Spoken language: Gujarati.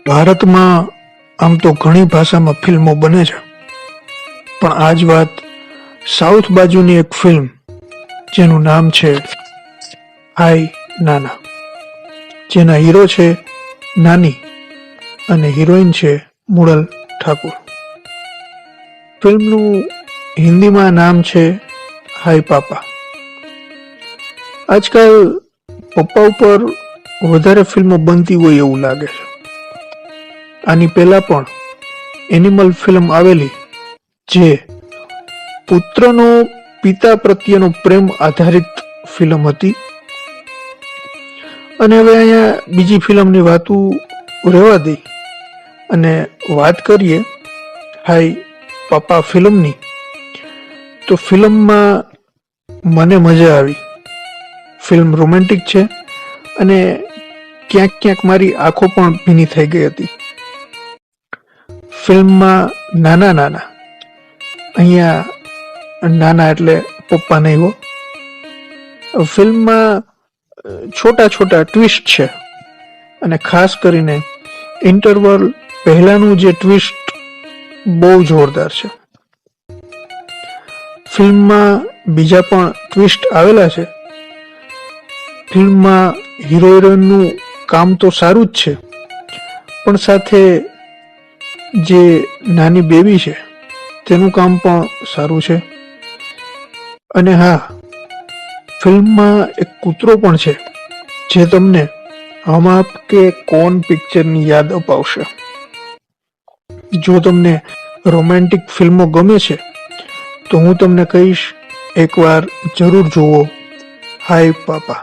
ભારતમાં આમ તો ઘણી ભાષામાં ફિલ્મો બને છે, પણ આ જ વાત સાઉથ બાજુની એક ફિલ્મ જેનું નામ છે હાય નાના, જેના હીરો છે નાની અને હિરોઈન છે મુરલ ઠાકુર. ફિલ્મનું હિન્દીમાં નામ છે હાય પાપા. આજકાલ પપ્પા ઉપર વધારે ફિલ્મો બનતી હોય એવું લાગે છે. આની પહેલા પણ એનિમલ ફિલ્મ આવેલી, જે પુત્રનો પિતા પ્રત્યેનો પ્રેમ આધારિત ફિલ્મ હતી. અને હવે અહીંયા બીજી ફિલ્મની વાતો રહેવા દઈ અને વાત કરીએ હાય પાપા ફિલ્મની. તો ફિલ્મમાં મને મજા આવી. ફિલ્મ રોમેન્ટિક છે અને ક્યાંક ક્યાંક મારી આંખો પણ ભીની થઈ ગઈ હતી. ફિલ્મમાં નાના નાના, અહીંયા નાના એટલે પપ્પા નહીં હો. ફિલ્મમાં છોટા છોટા ટ્વિસ્ટ છે અને ખાસ કરીને ઇન્ટરવલ પહેલાનું જે ટ્વિસ્ટ બહુ જોરદાર છે. ફિલ્મમાં બીજા પણ ટ્વિસ્ટ આવેલા છે. ફિલ્મમાં હીરો હિરોઈનનું કામ તો સારું જ છે, પણ સાથે જે નાની બેબી છે તેનું કામ પણ સારું છે. અને હા, ફિલ્મમાં એક કૂતરો પણ છે જે તમને હમ આપ કે કોન પિક્ચરની યાદ અપાવશે. જો તમને રોમેન્ટિક ફિલ્મો ગમે છે તો હું તમને કહીશ, એકવાર જરૂર જુઓ હાય પાપા.